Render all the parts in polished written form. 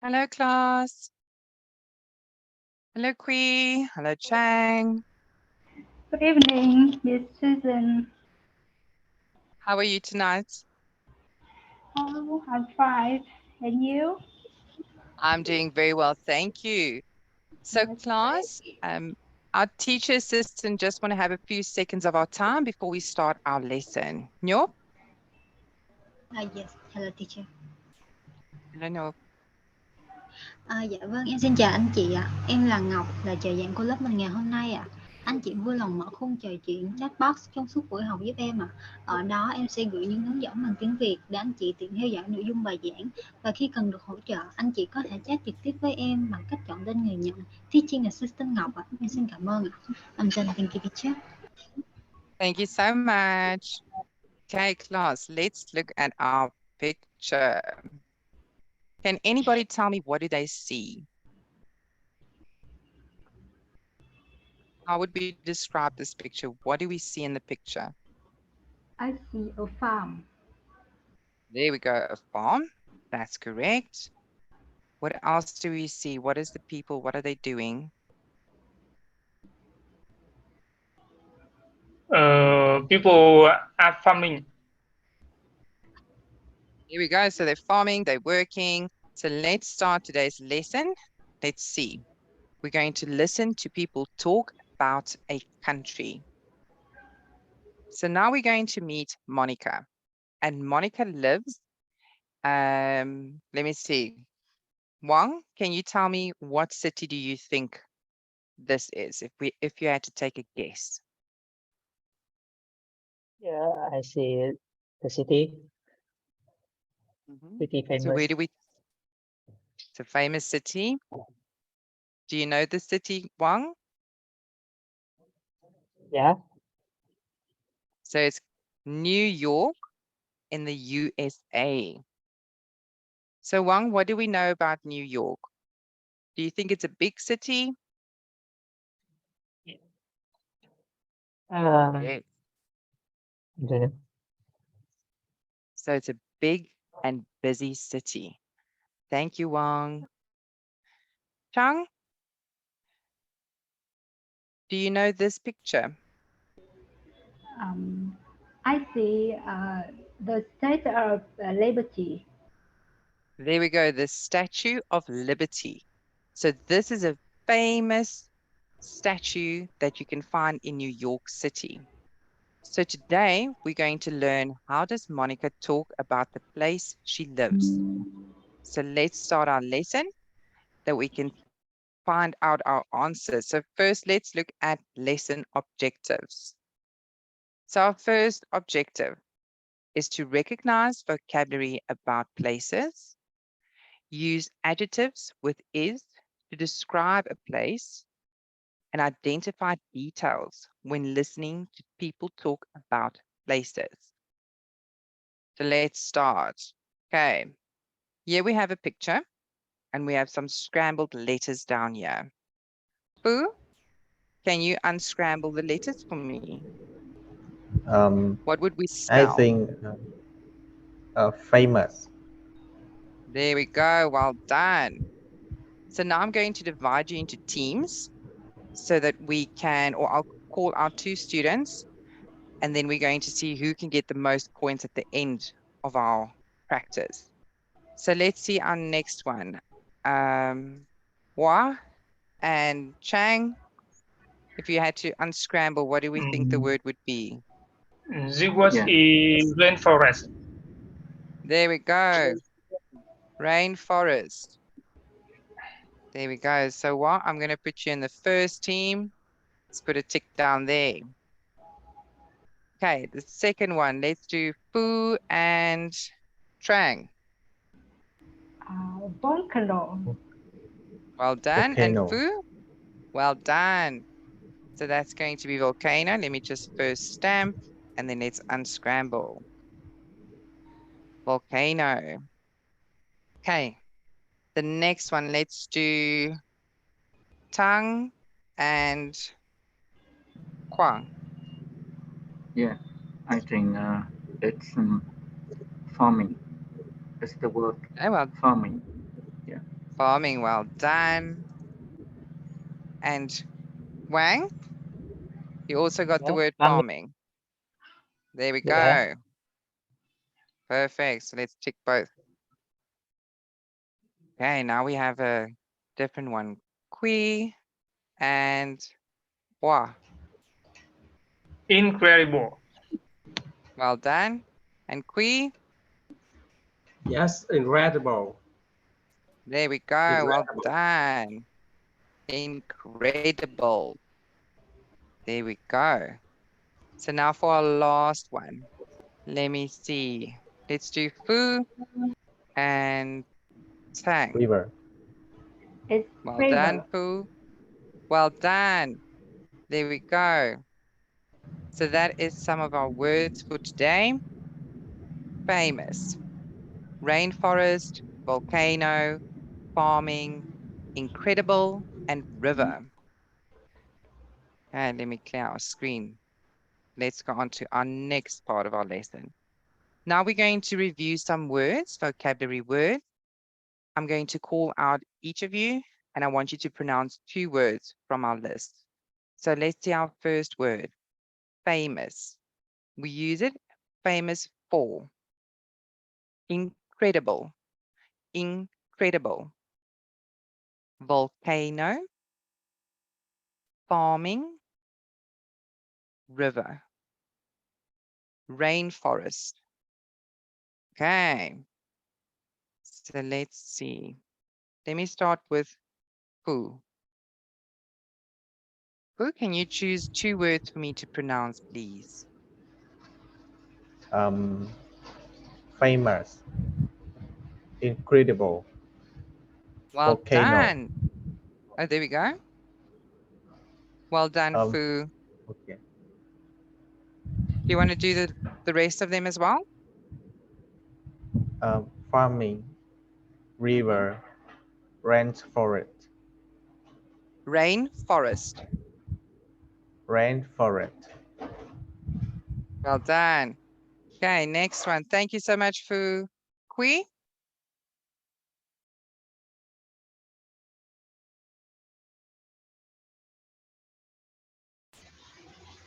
Hello, class. Hello, Kui. Hello, Chang. Good evening, Miss Susan. How are you tonight? Oh, I'm fine. And you? I'm doing very well, thank you. So, That's class, great. our teacher assistant just want to have a few seconds of our time before we start our lesson. Nhop? Yes, hello teacher. Hello, Nhop. Dạ vâng, em xin chào anh chị ạ. Em là Ngọc, là trợ giảng của lớp mình ngày hôm nay ạ. Anh chị vui lòng mở khung trò chuyện chatbox trong suốt buổi học giúp em ạ. Ở đó em sẽ gửi những hướng dẫn bằng tiếng Việt để anh chị tiện theo dõi nội dung bài giảng. Và khi cần được hỗ trợ, anh chị có thể chat trực tiếp với em bằng cách chọn tên người nhận Teaching Assistant Ngọc ạ. Em xin cảm ơn ạ. I'm done, thank you teacher. Thank you so much. Okay, class, let's look at our picture. Can anybody tell me what do they see? How would we describe this picture? What do we see in the picture? I see a farm. There we go, a farm. That's correct. What else do we see? What is the people? What are they doing? People are farming. Here we go. So they're farming, they're working. So let's start today's lesson. Let's see. We're going to listen to people talk about a country. So now we're going to meet Monica. And Monica lives, let me see. Wang, can you tell me what city do you think this is if you had to take a guess? Yeah, I see the city. City So where famous. do we? It's a famous city. Do you know the city, Wang? Yeah. So it's New York in the USA. So Wang, what do we know about New York? Do you think it's a big city? Yes. I don't know. So it's a big and busy city. Thank you, Wang. Chang, do you know this picture? I see the Statue of Liberty. There we go, the Statue of Liberty. So this is a famous statue that you can find in New York City. So today we're going to learn how does Monica talk about the place she lives. So let's start our lesson that we can find out our answers. So first let's look at lesson objectives. So our first objective is to recognize vocabulary about places, use adjectives with is to describe a place, and identify details when listening to people talk about places. So let's start. Okay, here we have a picture and we have some scrambled letters down here. Boo, can you unscramble the letters for me? What would we I spell? think famous. There we go, well done. So now I'm going to divide you into teams so that we can, or I'll call out two students, and then we're going to see who can get the most points at the end of our practice. So let's see our next one. Hua and Chang, if you had to unscramble, what do we think the word would be? This was in rainforest. There we go. Rainforest. There we go. So what? I'm going to put you in the first team. Let's put a tick down there. Okay, the second one. Let's do Fu and Trang. Volcano. Well done. And Volcano. Fu? Well done. So that's going to be volcano. Let me just first stamp and then let's unscramble. Volcano. Okay. The next one, let's do Tang and Kwang. Yeah, I think it's farming. It's the word Oh, well, farming. Yeah. Farming, well done. And Wang, you also got the Yeah. word Farming. farming. There we Yeah. go. Perfect. So let's tick both. Okay, now we have a different one. Qui and Wa. Incredible. Well done. And Qui, Yes, incredible. there we go. Well Incredible. done. Incredible. There we go. So now for our last one. Let me see. Let's do Fu and Tang. River. It's Well done, river. Fu. Well done. There we go. So that is some of our words for today. Famous. Rainforest, volcano, farming, incredible, and river. And let me clear our screen. Let's go on to our next part of our lesson. Now we're going to review some words, vocabulary words. I'm going to call out each of you, and I want you to pronounce 2 words from our list. So let's see our first word, famous. We use it, famous for. Incredible, incredible. Volcano, farming, river. Rainforest. Okay. So let's see. Let me start with who. Who, can you choose 2 words for me to pronounce, please? Famous. Incredible. Well Volcano. done. Oh, there we go. Well done, Fu. Okay. Do you want to do the rest of them as well? Farming. River. Rainforest. Rainforest. Rainforest. Well done. Okay, next one. Thank you so much, Fu. Kui?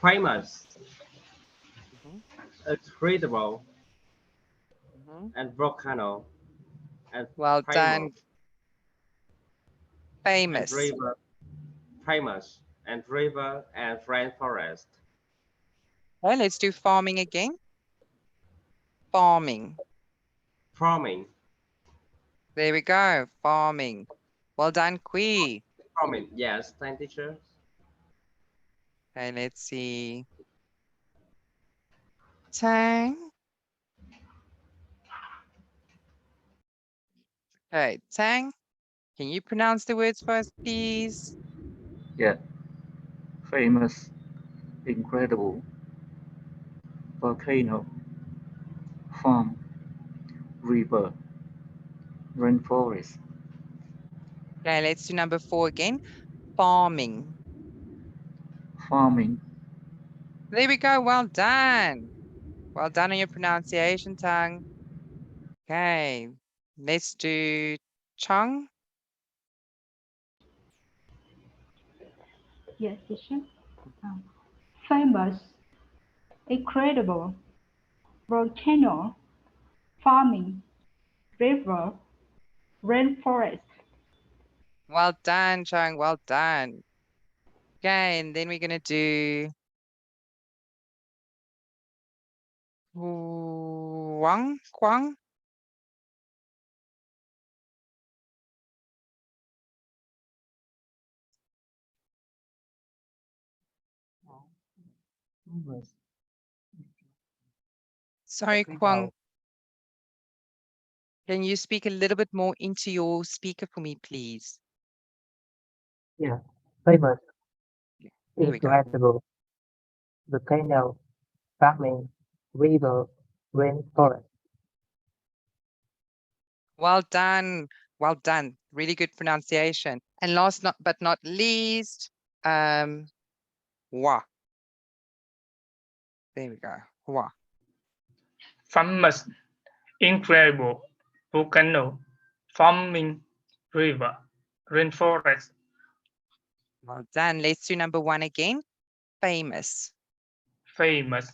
Famous. Mhm, Incredible. mhm. And volcano. And Well done. famous. And Famous. river. Famous. And river and rainforest. Okay, let's do farming again. Farming. Farming. There we go. Farming. Well done, Kui. Farming. Yes, thank teacher. Okay, let's see. Tang. Okay, Tang. Can you pronounce the words for us, please? Yeah. Famous, incredible, volcano, farm, river, rainforest. Okay, let's do number 4 again. Farming. Farming. There we go. Well done. Well done on your pronunciation, Tang. Okay, let's do Chang. Yes, teacher. Famous. Incredible. Volcano. Farming. River. Rainforest. Well done, Chang. Well done. Okay, and then we're going to do Kwang. Sorry, Kwang. Can you speak a little bit more into your speaker for me, please? Yeah. Famous. There we go. Incredible. Volcano. Farming. River. Rainforest. Well done. Well done. Really good pronunciation. And last but not least, Wa. There we go. Wa. Famous, incredible, volcano, farming, river, rainforest, Well done. Let's do number 1 again. Famous. famous,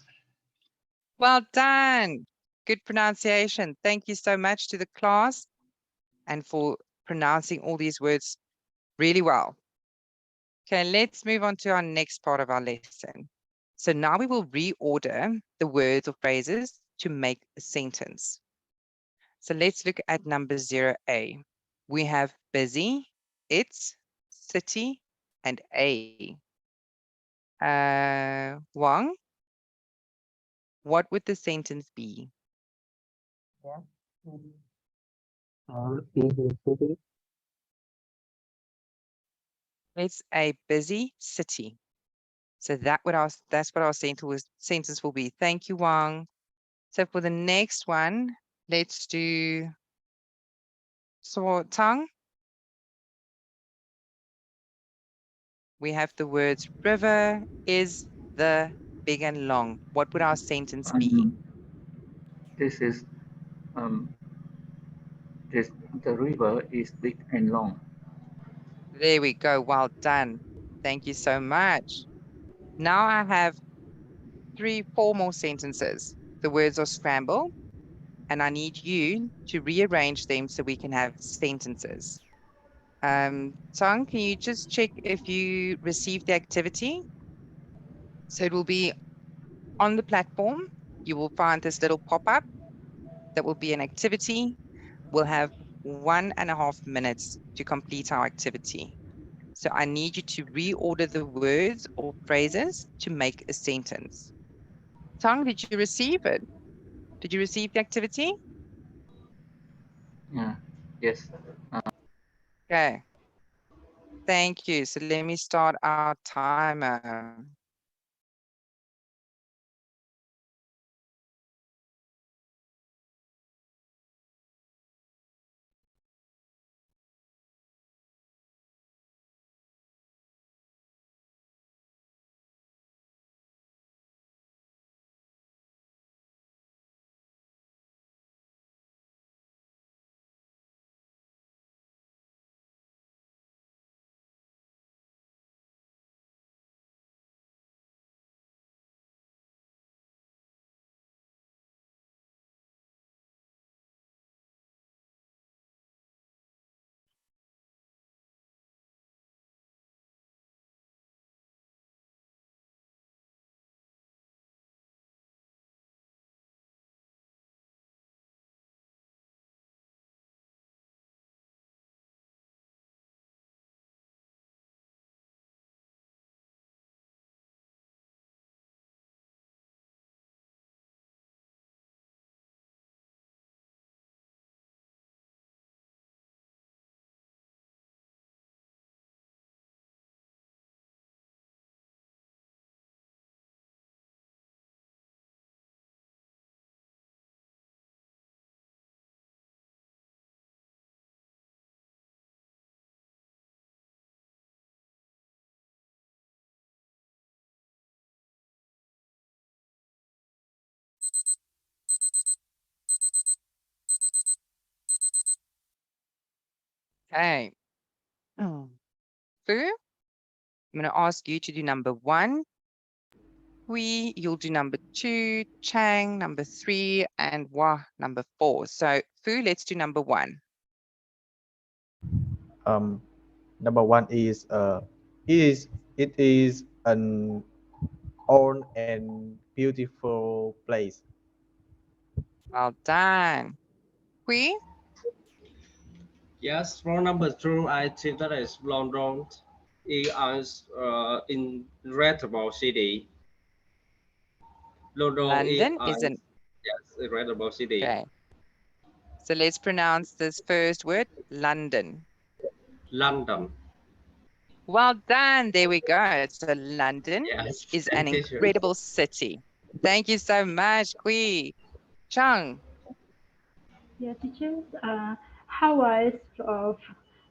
Well done. Good pronunciation. Thank you so much to the class and for pronouncing all these words really well. Okay, let's move on to our next part of our lesson. So now we will reorder the words or phrases to make a sentence. So let's look at number 0A. We have busy, it's, city, and a. Wang, what would the sentence be? Yeah. Busy city. It's a busy city. So that's what our sentence will be. Thank you, Wang. So for the next one, let's do so Tang. We have the words river is the big and long. What would our sentence be? This is um, this the river is big and long. There we go. Well done. Thank you so much. Now I have 4 more sentences. The words are scrambled, and I need you to rearrange them so we can have sentences. Tang, can you just check if you received the activity? So it will be on the platform. You will find this little pop-up that will be an activity. We'll have 1.5 minutes to complete our activity. So I need you to reorder the words or phrases to make a sentence. Tang, did you receive it? Did you receive the activity? Yeah. Yes. Okay. Thank you. So let me start our timer. Okay. Fu, I'm going to ask you to do number 1. Hui, you'll do number 2. Chang, number 3. And Wah, number 4. So Fu, let's do number 1. Number one is it is an old and beautiful place. Well done. Hui, Yes, for number 2, I think that is London. It is incredible city. London London is an, yes, incredible city. okay. So let's pronounce this first word, London. London. Well done. There we go. So London Yes, is an thank you. incredible city. Thank you so much, Hui. Chang, Yeah, teachers. Hawaii is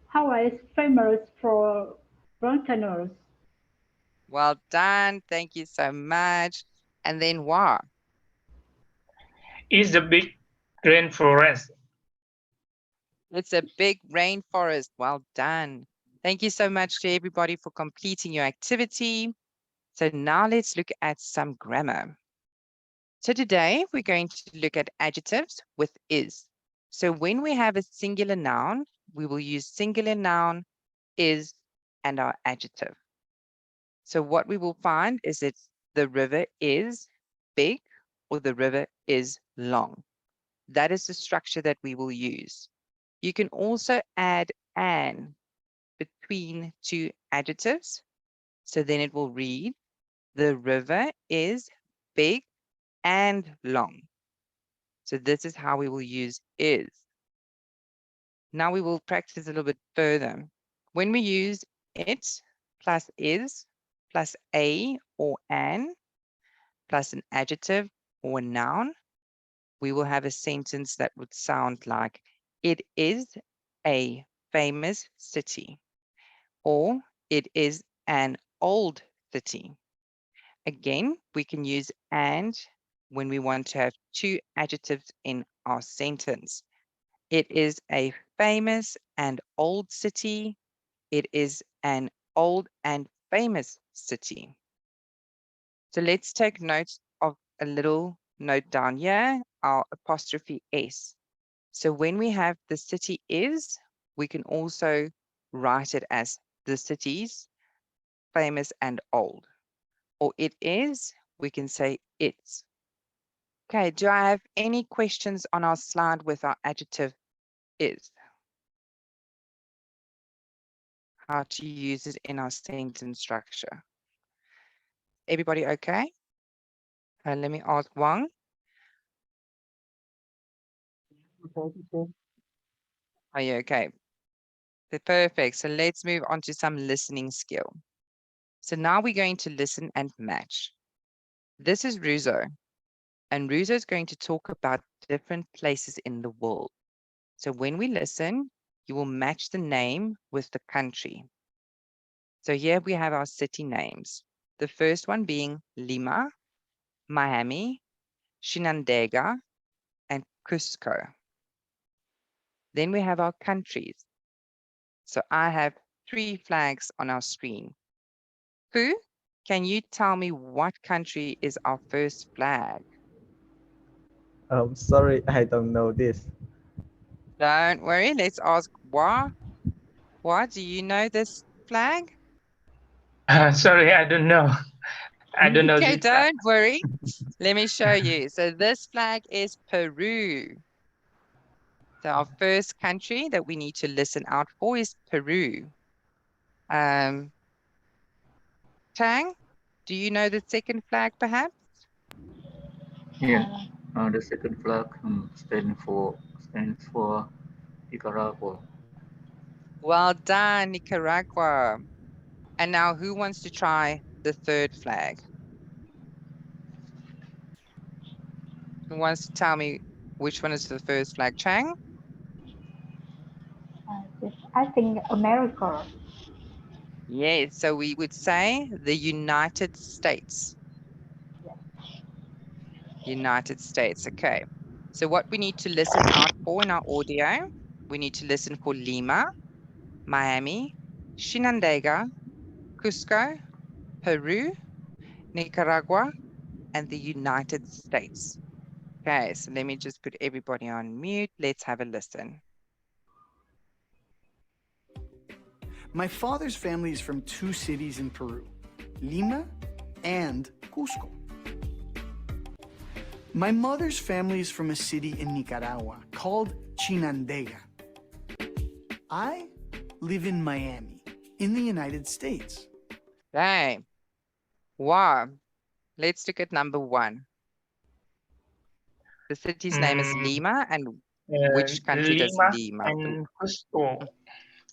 Hawaii is famous for volcanoes. well done. Thank you so much. And then Wah. is the big rainforest, It's a big rainforest. Well done. Thank you so much to everybody for completing your activity. So now let's look at some grammar. So today we're going to look at adjectives with is. So when we have a singular noun, we will use singular noun, is, and our adjective. So what we will find is that the river is big or the river is long. That is the structure that we will use. You can also add an between two adjectives. So then it will read, the river is big and long. So this is how we will use is. Now we will practice a little bit further. When we use it plus is plus a or an plus an adjective or a noun, we will have a sentence that would sound like, it is a famous city, or it is an old city. Again, we can use and when we want to have two adjectives in our sentence. It is a famous and old city. It is an old and famous city. So let's take note of a little note down here, our apostrophe S. So when we have the city is, we can also write it as the cities, famous and old. Or it is, we can say it's. Okay, do I have any questions on our slide with our adjective is? How to use it in our sentence structure. Everybody okay? Let me ask Wang. Okay, teacher. Are you okay? Perfect. So let's move on to some listening skill. So now we're going to listen and match. This is Ruzo, and Ruzo is going to talk about different places in the world. So when we listen, you will match the name with the country. So here we have our city names. The first one being Lima, Miami, Shenandoah, and Cusco. Then we have our countries. So I have 3 flags on our screen. Pooh, can you tell me what country is our first flag? Sorry, I don't know this. Don't worry, let's ask Wa. Wa, do you know this flag? Sorry, I don't know. I don't know Okay, this flag. don't worry. Let me show you. So this flag is Peru. So our first country that we need to listen out for is Peru. Tang, do you know the second flag perhaps? Yeah, the second flag stands for Nicaragua. Well done, Nicaragua. And now who wants to try the third flag? Who wants to tell me which one is the first flag? Chang? I think America. Yes, so we would say the United States. United States, okay. So what we need to listen out for in our audio, we need to listen for Lima, Miami, Shenandoah, Cusco, Peru, Nicaragua, and the United States. Okay, so let me just put everybody on mute. Let's have a listen. My father's family is from 2 cities in Peru, Lima and Cusco. My mother's family is from a city in Nicaragua called Chinandega. I live in Miami, in the United States. Okay. Wow. Let's look at number 1. The city's name is Lima, and which country does Lima Lima? and Cusco.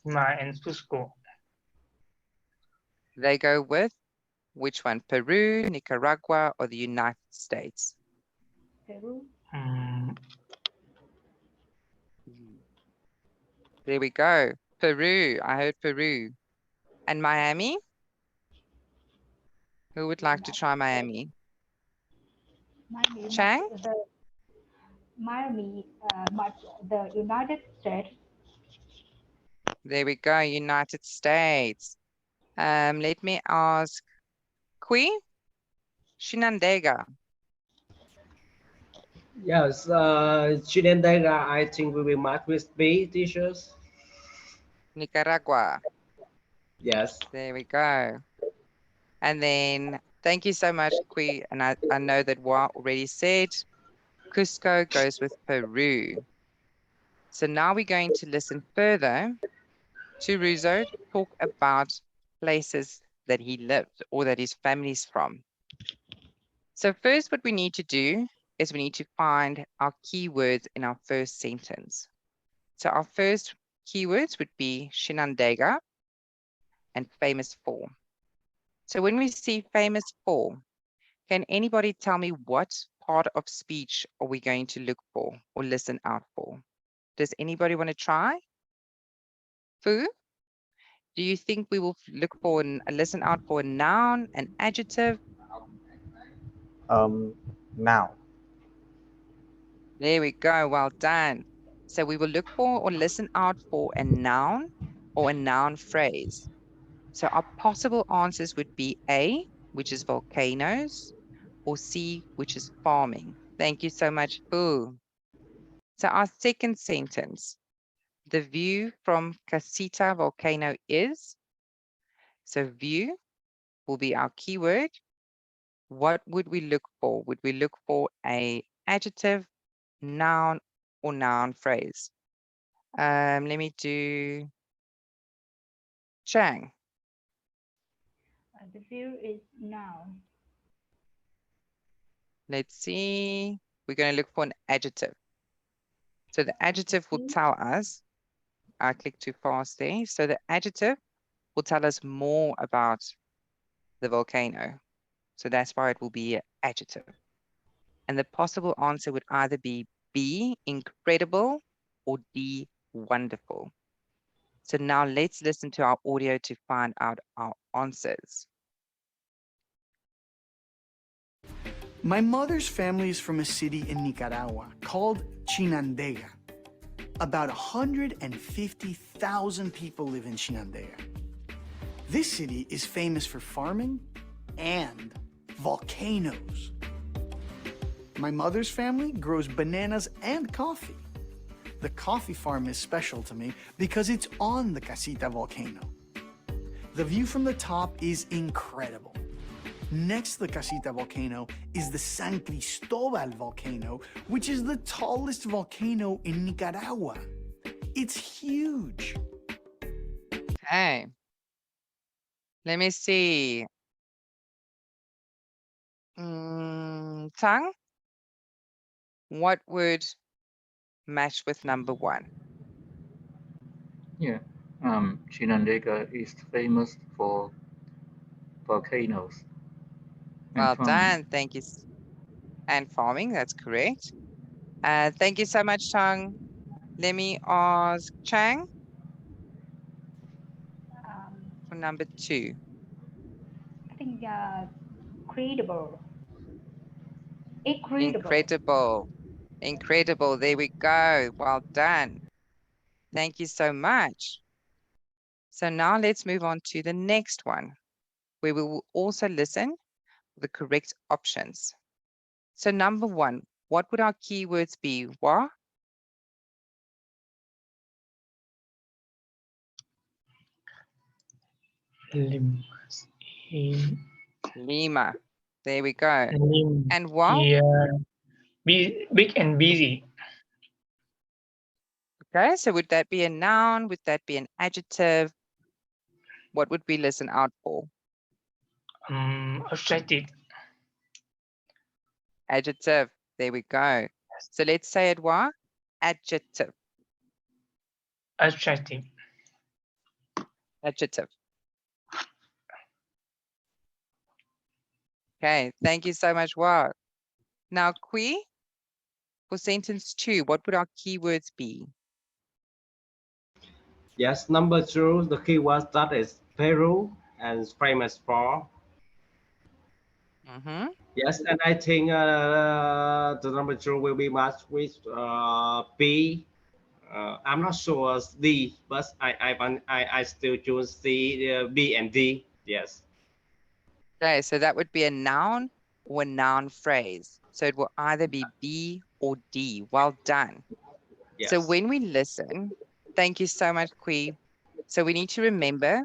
Lima and Cusco. They go with which one? Peru, Nicaragua, or the United States? Peru. There we go. Peru. I heard Peru. And Miami? Who would like to try Miami? Chang? Miami, but the United States. There we go, United States. Let me ask Qui Shinandega. Yes, Chinandega, I think will be matched with B, teachers. Nicaragua. Yes. There we go. And then thank you so much, Qui. And I know that Wa already said Cusco goes with Peru. So now we're going to listen further to Ruzo talk about places that he lived or that his family's from. So first what we need to do is we need to find our keywords in our first sentence. So our first keywords would be Shinandega and famous for. So when we see famous for, can anybody tell me what part of speech are we going to look for or listen out for? Does anybody want to try? Fu? Do you think we will look for a listen out for a noun, an adjective? Now. There we go. Well done. So we will look for or listen out for a noun or a noun phrase. So our possible answers would be A, which is volcanoes, or C, which is farming. Thank you so much, Fu. So our second sentence, the view from Casita volcano is, so view will be our keyword. What would we look for? Would we look for a adjective, noun, or noun phrase? Let me do Chang. The view is now. Let's see. We're going to look for an adjective. So the adjective will tell us, I clicked too fast there. So the adjective will tell us more about the volcano. So that's why it will be an adjective. And the possible answer would either be B, incredible, or D, wonderful. So now let's listen to our audio to find out our answers. My mother's family is from a city in Nicaragua called Chinandega. About 150,000 people live in Chinandega. This city is famous for farming and volcanoes. My mother's family grows bananas and coffee. The coffee farm is special to me because it's on the Casita volcano. The view from the top is incredible. Next to the Casita volcano is the San Cristobal volcano, which is the tallest volcano in Nicaragua. It's huge. Okay. Let me see. Tang, what would match with number one? Yeah. Chinandega is famous for volcanoes and Well farming. done. Thank you. And farming, that's correct. Thank you so much, Tang. Let me ask Chang for number two. I think credible. Incredible. Incredible. Incredible. There we go. Well done. Thank you so much. So now let's move on to the next one, where we will also listen to the correct options. So number one, what would our keywords be? Wa? Lima. There we go. And wa? Yeah, big and busy. Okay, so would that be a noun? Would that be an adjective? What would we listen out for? Attractive. Adjective. There we go. So let's say it wa? Adjective. Attractive. Adjective. Okay, thank you so much, Wa. Now, Qui, for sentence two, what would our keywords be? Yes, number two, the keyword that is Peru and famous for. Yes, and I think the number two will be matched with B, I'm not sure D, but I still choose C, B and D. Yes. Okay, so that would be a noun or a noun phrase. So it will either be B or D. Well done. So Yes. when we listen, thank you so much, Kui. So we need to remember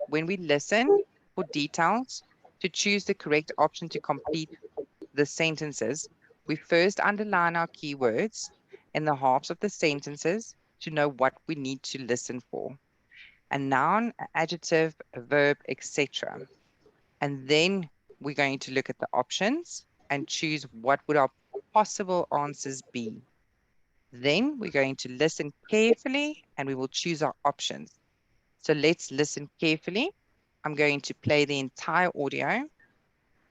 when we listen for details to choose the correct option to complete the sentences, we first underline our keywords in the halves of the sentences to know what we need to listen for. A noun, an adjective, a verb, etc. And then we're going to look at the options and choose what would our possible answers be. Then we're going to listen carefully and we will choose our options. So let's listen carefully. I'm going to play the entire audio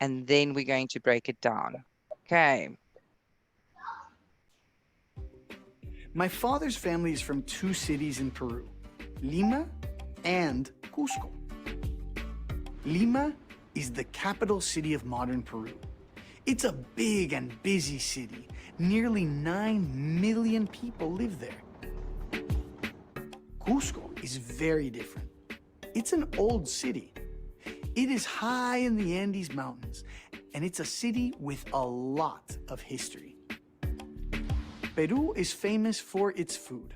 and then we're going to break it down. Okay. My father's family is from two cities in Peru, Lima and Cusco. Lima is the capital city of modern Peru. It's a big and busy city. Nearly 9 million people live there. Cusco is very different. It's an old city. It is high in the Andes Mountains, and it's a city with a lot of history. Peru is famous for its food.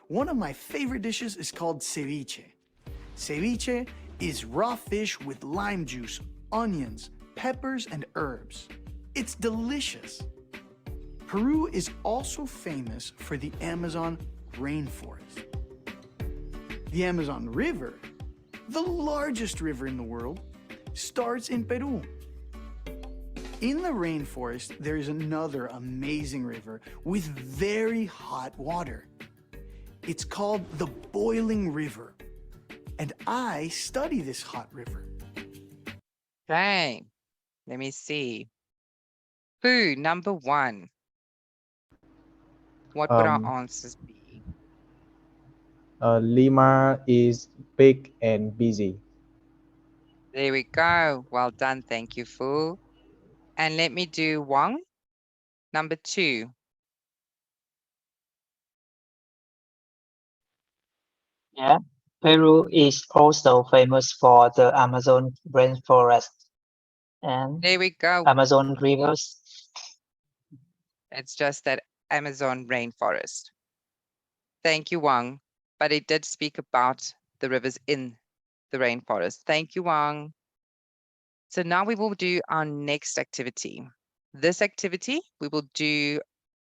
One of my favorite dishes is called ceviche. Ceviche is raw fish with lime juice, onions, peppers, and herbs. It's delicious. Peru is also famous for the Amazon rainforest. The Amazon River, the largest river in the world, starts in Peru. In the rainforest, there is another amazing river with very hot water. It's called the Boiling River, and I study this hot river. Okay, let me see. Food, number 1. What would our answers be? Lima is big and busy. There we go. Well done. Thank you, Fu. And let me do Wang. Number 2. Yeah. Peru is also famous for the Amazon rainforest and There we go. Amazon rivers. It's just that Amazon rainforest. Thank you, Wang. But it did speak about the rivers in the rainforest. Thank you, Wang. So now we will do our next activity. This activity we will do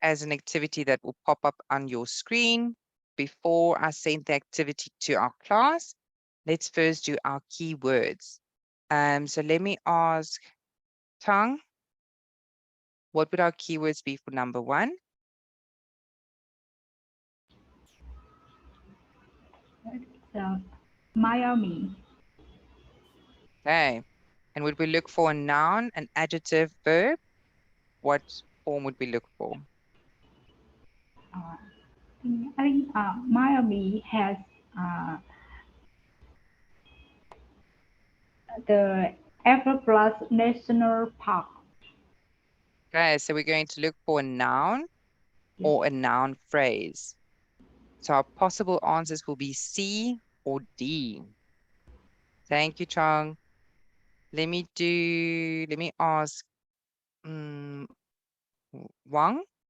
as an activity that will pop up on your screen. Before I send the activity to our class, let's first do our keywords. So let me ask Tang, what would our keywords be for number 1? Miami. Okay. And would we look for a noun, an adjective, verb? What form would we look for? I think Miami has the Everglades National Park. Okay, so we're going to look for a noun or a noun phrase. So our possible answers will be C or D. Thank you, Chong. Let me ask Wang,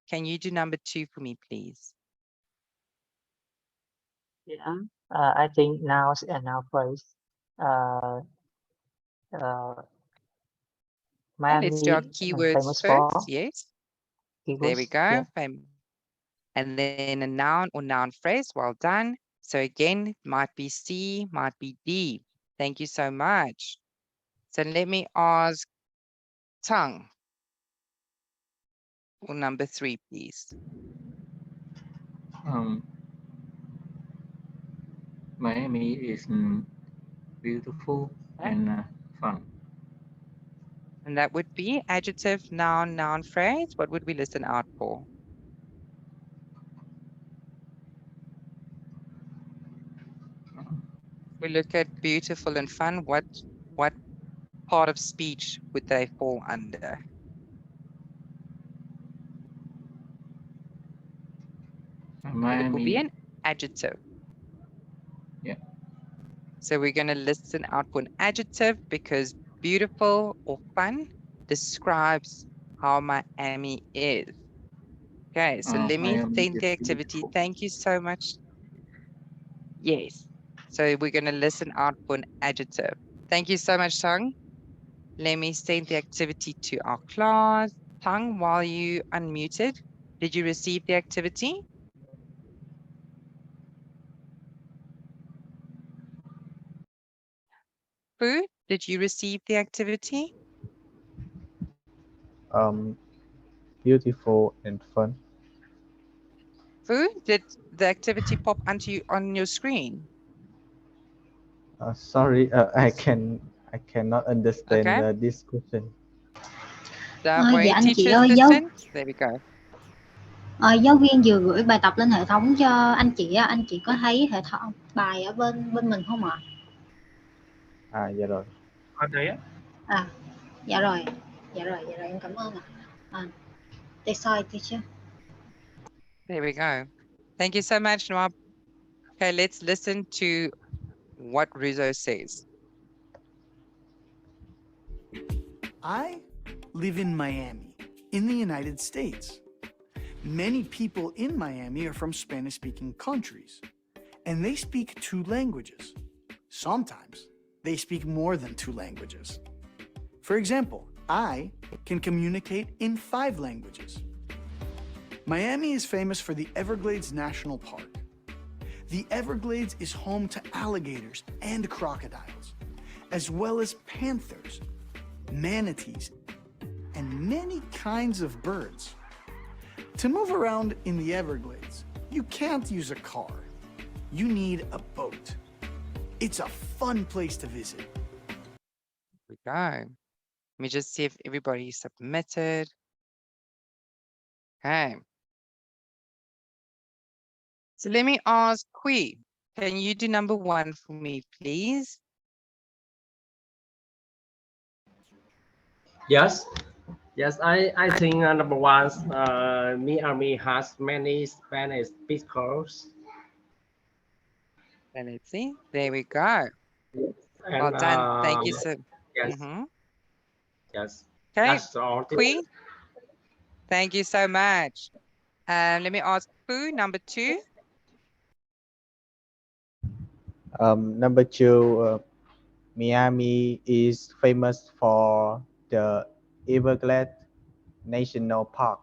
can you do number 2 for me, please? Yeah. I think nouns and noun phrase. Let's do our Miami keywords famous for first. Yes, there we keywords. go. Yeah. And then a noun or noun phrase. Well done. So again, it might be C, might be D. Thank you so much. So let me ask Tang for number 3, please. Miami is beautiful and fun. And that would be adjective, noun, noun phrase. What would we listen out for? We look at beautiful and fun. What part of speech would they fall under? It will be Miami. an adjective. Yeah. So we're going to listen out for an adjective because beautiful or fun describes how Miami is. Okay, so let me Miami think is the activity. beautiful. Thank you so much. Yes. So we're going to listen out for an adjective. Thank you so much, Tang. Let me send the activity to our class. Tang, while you unmuted, did you receive the activity? Fu, did you receive the activity? Beautiful and fun. Fu, did the activity pop onto you on your screen? Sorry, I cannot understand Okay, this question. don't Dạ worry, anh chị teachers ơi, listen. There we go. giáo viên vừa gửi bài tập lên hệ thống cho anh chị á, anh chị có thấy hệ thống bài ở bên mình không ạ? Dạ rồi. Ở đấy á. Dạ rồi, em cảm ơn ạ. Để soi teacher. There we go. Thank you so much, Noab. Okay, let's listen to what Rizzo says. I live in Miami, in the United States. Many people in Miami are from Spanish-speaking countries, and they speak 2 languages. Sometimes they speak more than 2 languages. For example, I can communicate in 5 languages. Miami is famous for the Everglades National Park. The Everglades is home to alligators and crocodiles, as well as panthers, manatees, and many kinds of birds. To move around in the Everglades, you can't use a car. You need a boat. It's a fun place to visit. Here we go. Let me just see if everybody submitted. Okay. So let me ask Kui, can you do number 1 for me, please? Yes. Yes, I think number one, Miami has many Spanish speakers. And let's see. There we go. And Well done. Thank you, sir. yes, yes. Okay, That's all. Kui, thank you so much. Let me ask Fu, number 2. Number 2, Miami is famous for the Everglades National Park.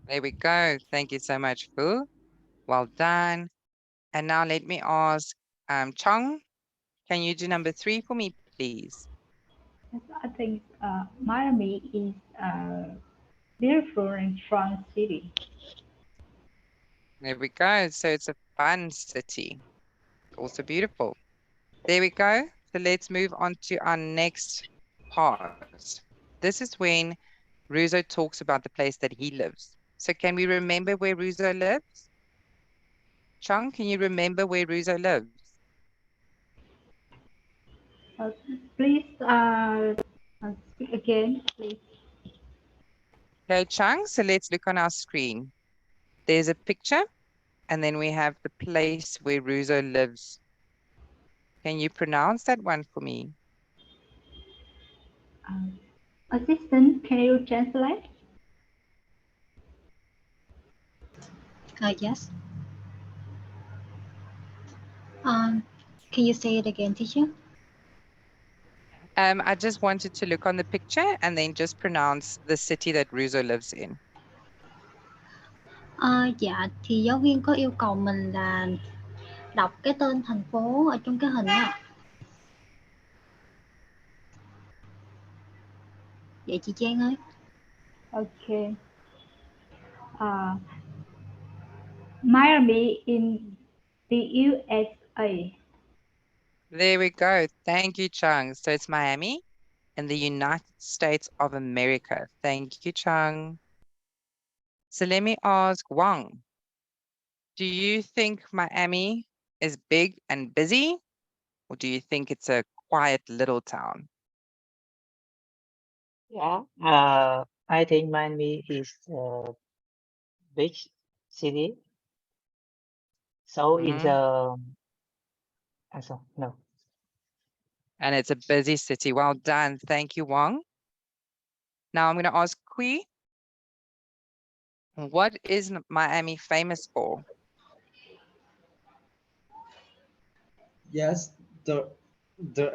There we go. Thank you so much, Fu. Well done. And now let me ask Chong, can you do number 3 for me, please? Yes, I think Miami is a beautiful and fun city. There we go. So it's a fun city. Also beautiful. There we go. So let's move on to our next part. This is when Ruzo talks about the place that he lives. So can we remember where Ruzo lives? Chong, can you remember where Ruzo lives? Please speak again, please. Okay, Chong, so let's look on our screen. There's a picture, and then we have the place where Ruzo lives. Can you pronounce that one for me? Assistant, can you translate? Yes. Can you say it again, teacher? I just wanted to look on the picture and then just pronounce the city that Ruzo lives in. Dạ, thì giáo viên có yêu cầu mình là đọc cái tên thành phố ở trong cái hình á. Vậy chị Trang ơi. Okay. Miami in the USA. There we go. Thank you, Chung. So it's Miami in the United States of America. Thank you, Chung. So let me ask Wang, do you think Miami is big and busy, or do you think it's a quiet little town? Yeah, I think Miami is a big city. So in Mhm. the answer, no. And it's a busy city. Well done. Thank you, Wang. Now I'm going to ask Kui, what is Miami famous for? Yes, the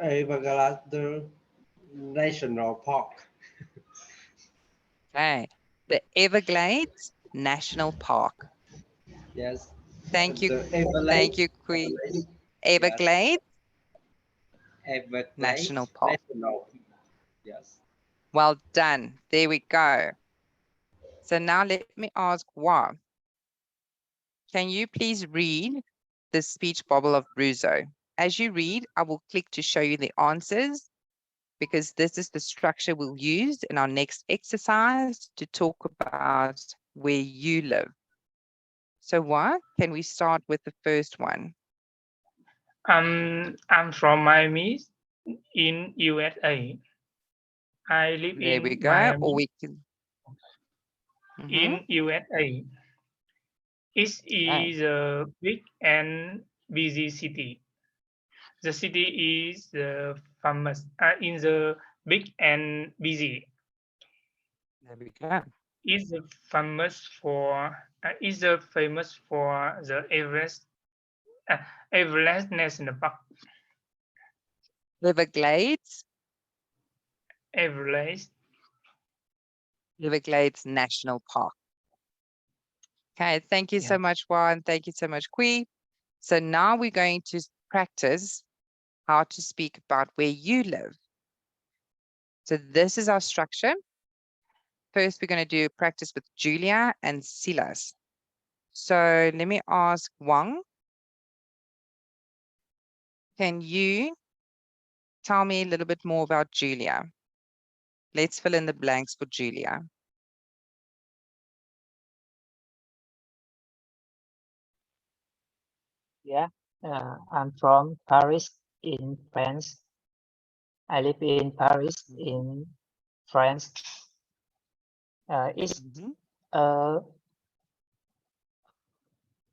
Everglades National Park. Okay. The Everglades National Park. Yes, Thank you. the Everglades. Thank you, Kui. Yes, Everglades Everglades National Park. National. Yes. Well done. There we go. So now let me ask Wa. Can you please read the speech bubble of Bruzo? As you read, I will click to show you the answers because this is the structure we'll use in our next exercise to talk about where you live. So Wa, can we start with the first one? I'm from Miami in USA. I live There we in go. Or Miami we can. in USA. It Okay. is a big and busy city. The city is famous in the big and busy. There we go. Is famous for the Everest National Park. Everglades. Everest. Everglades National Park. Okay, thank you so much, Juan. Thank you so much, Kui. So now we're going to practice how to speak about where you live. So this is our structure. First, we're going to do practice with Julia and Silas. So let me ask Wang, can you tell me a little bit more about Julia? Let's fill in the blanks for Julia. Yeah, I'm from Paris in France. I live in Paris in France. It's a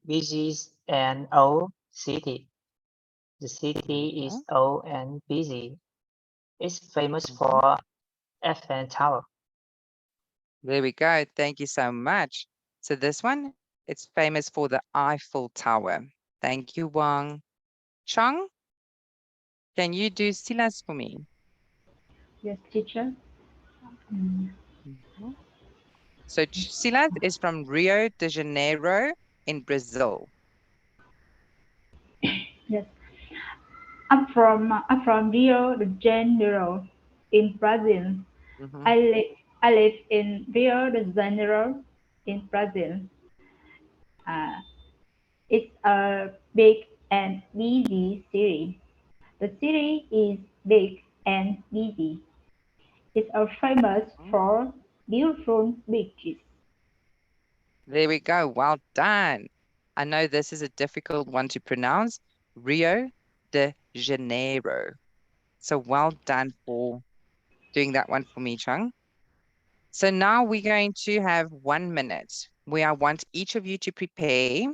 busy and old city. The city is old and busy. It's famous for Eiffel Tower. There we go. Thank you so much. So this one, it's famous for the Eiffel Tower. Thank you, Wang. Chang, can you do Silas for me? Yes, teacher. Mm, So Silas is from Rio de Janeiro in Brazil. yes, I'm from Rio de Janeiro in Brazil. I live in Rio de Janeiro in Brazil. Uh, it's a big and busy city. The city is big and busy. It's famous for beautiful beaches. There we go. Well done. I know this is a difficult one to pronounce. Rio de Janeiro. So well done for doing that one for me, Chung. So now we're going to have 1 minute where I want each of you to prepare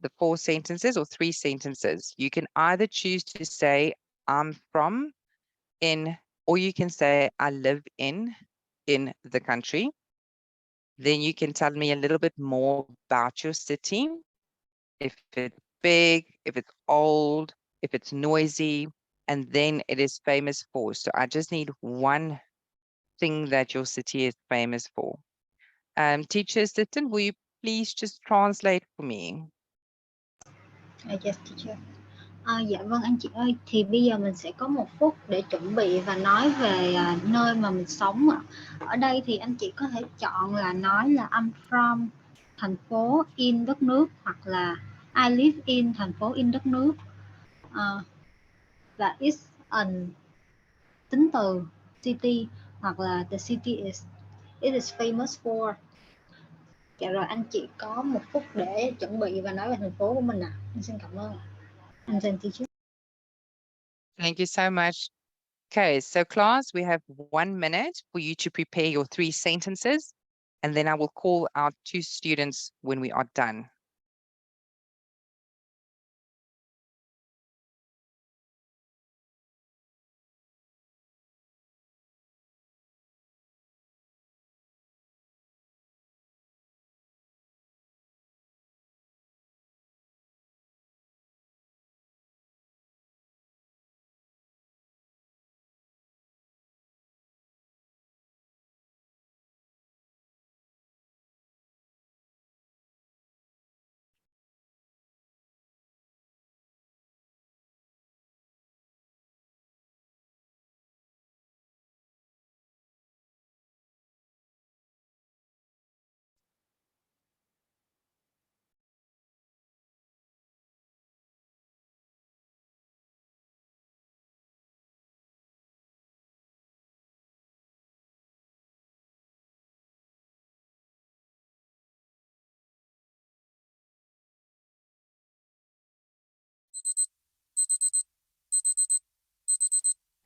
the 4 sentences or 3 sentences. You can either choose to say, I'm from in, or you can say, I live in the country. Then you can tell me a little bit more about your city, if it's big, if it's old, if it's noisy, and then it is famous for. So I just need one thing that your city is famous for. Teacher assistant, will you please just translate for me? Yes, teacher. Dạ vâng anh chị ơi, thì bây giờ mình sẽ có 1 phút để chuẩn bị và nói về nơi mà mình sống ạ. Ở đây thì anh chị có thể chọn là nói là I'm from thành phố in đất nước, hoặc là I live in thành phố in đất nước. Và it's an tính từ city, hoặc là the city it is famous for. Dạ rồi, anh chị có 1 phút để chuẩn bị và nói về thành phố của mình ạ. Anh xin cảm ơn ạ. Anh dành teacher. Thank you so much. Okay, so class, we have 1 minute for you to prepare your 3 sentences. and then I will call our 2 students when we are done.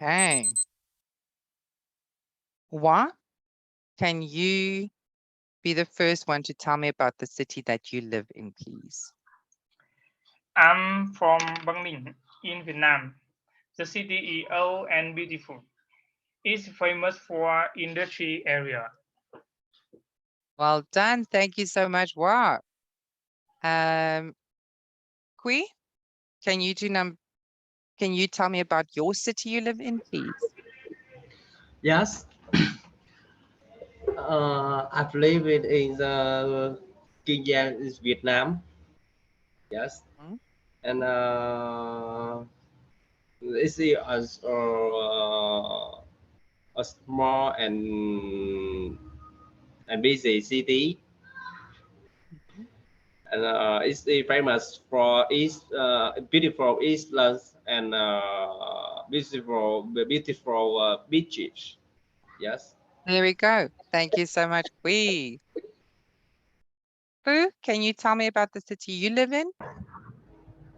Okay. What? Can you be the first one to tell me about the city that you live in, please? I'm from Bang Ninh in Vietnam. The city is old and beautiful. It's famous for industry area. Well done. Thank you so much. Wow. Kui, can you can you tell me about your city you live in, please? Yes. I've lived in the Gvnn is Vietnam. Yes. And it's a small and busy city. And it's famous for its beautiful islands and beautiful beaches. Yes. There we go. Thank you so much, Kui. Fu, can you tell me about the city you live in?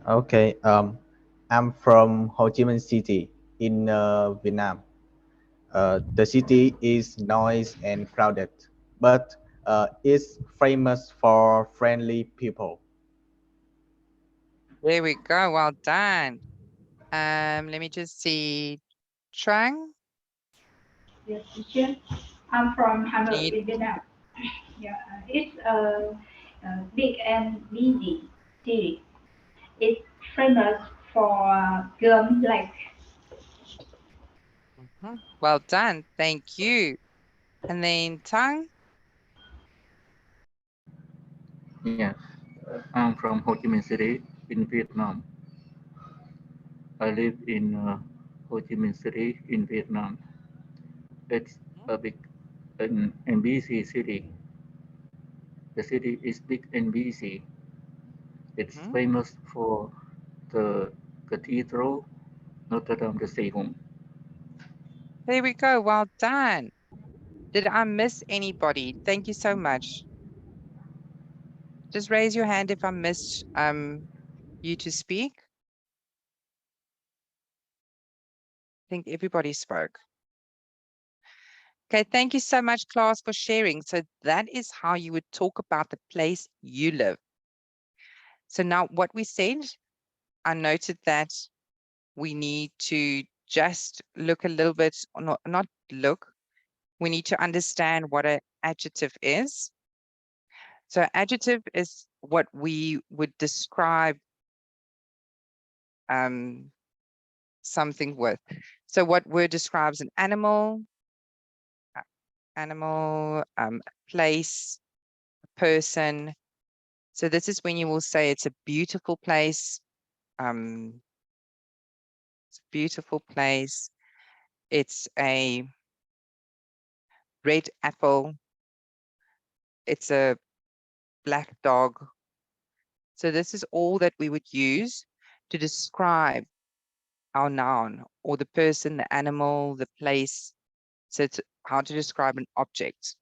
Okay. I'm from Ho Chi Minh City in Vietnam. The city is noisy and crowded, but it's famous for friendly people. There we go. Well done. Let me just see. Trang, Yes, teacher. I'm from Hà can Nội you, in Vietnam. Yeah, it's a big and busy city. It's famous for Gvnn Lake. well done. Thank you. And then Tang, Yeah, I'm from Ho Chi Minh City in Vietnam. I live in Ho Chi Minh City in Vietnam. It's a big and busy city. The city is big and busy. It's famous for the cathedral Notre Dame de Sihon. there we go. Well done. Did I miss anybody? Thank you so much. Just raise your hand if I missed you to speak. I think everybody spoke. Okay, thank you so much, class, for sharing. So that is how you would talk about the place you live. So now what we said, I noted that we need to just look a little bit, or not look, we need to understand what an adjective is. So adjective is what we would describe something with. So what word describes an animal, place, a person. So this is when you will say it's a beautiful place. It's a beautiful place. It's a red apple. It's a black dog. So this is all that we would use to describe our noun, or the person, the animal, the place. So it's how to describe an object.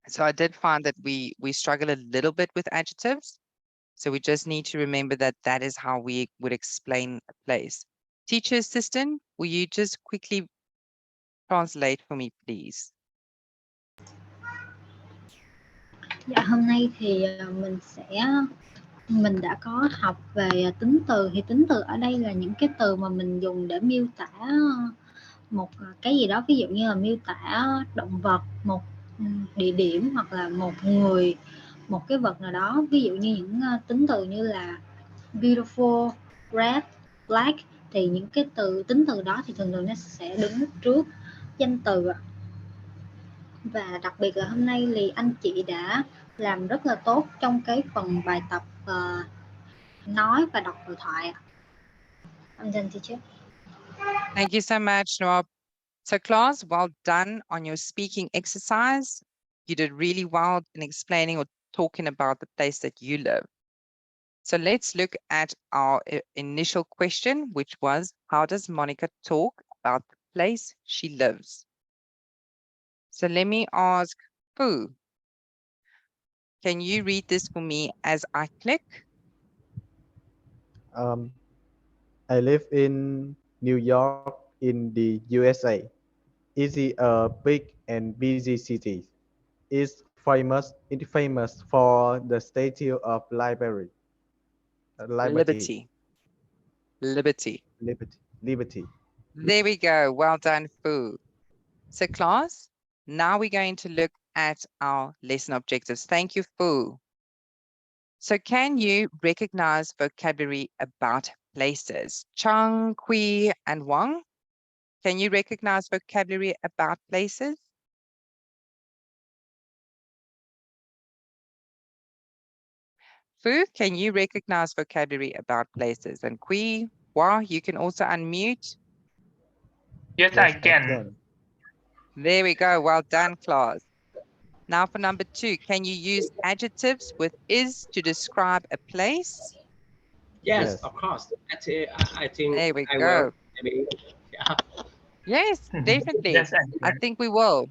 So I did find that we struggle a little bit with adjectives. So we just need to remember that that is how we would explain a place. Teacher assistant, will you just quickly translate for me, please? Dạ hôm nay thì mình đã có học về tính từ. Thì tính từ ở đây là những cái từ mà mình dùng để miêu tả một cái gì đó, ví dụ như là miêu tả động vật, một địa điểm hoặc là một người, một cái vật nào đó. Ví dụ như những tính từ như là beautiful, red, black, thì những cái tính từ đó thì thường thường nó sẽ đứng trước danh từ. Và đặc biệt là hôm nay thì anh chị đã làm rất là tốt trong cái phần bài tập nói và đọc hội thoại. I'm done, teacher. Thank you so much, Noah. So class, well done on your speaking exercise. You did really well in explaining or talking about the place that you live. So let's look at our initial question, which was, how does Monica talk about the place she lives? So let me ask Fu. Can you read this for me as I click? I live in New York in the USA. It's a big and busy city. It's famous for the Statue of Liberty. Liberty. Liberty. Liberty. There we go. Well done, Fu. So class, now we're going to look at our lesson objectives. Thank you, Fu. So can you recognize vocabulary about places? Chang, Kui, and Wang, can you recognize vocabulary about places? Fu, can you recognize vocabulary about places? And Kui, Hua, you can also unmute. Yes, I can. There we go. Well done, class. Now for number 2, can you use adjectives with is to describe a place? Yes, of course. I think There we I go. will. Maybe. Yeah. Yes, definitely. Yes, I think we will.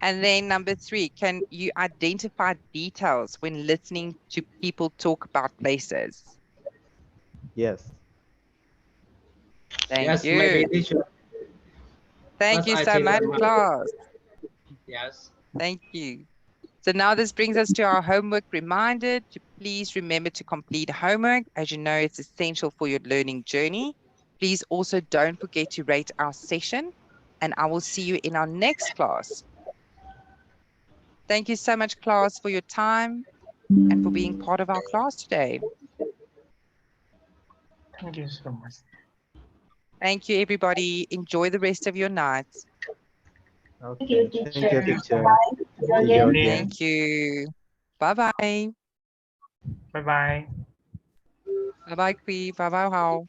And then number 3, can you identify details when listening to people talk about places? Yes. Thank Yes, you. maybe teacher. Thank you I so think much, I might. class. Yes. Thank you. So now this brings us to our homework reminder to please remember to complete homework. As you know, it's essential for your learning journey. Please also don't forget to rate our session, and I will see you in our next class. Thank you so much, class, for your time and for being part of our class today. Thank you so much. Thank you, everybody. Enjoy the rest of your night. Okay. Thank you, teacher. Bye. See you again. Thank you. Bye-bye. Bye-bye. Bye-bye, Kui. Bye-bye, Hao.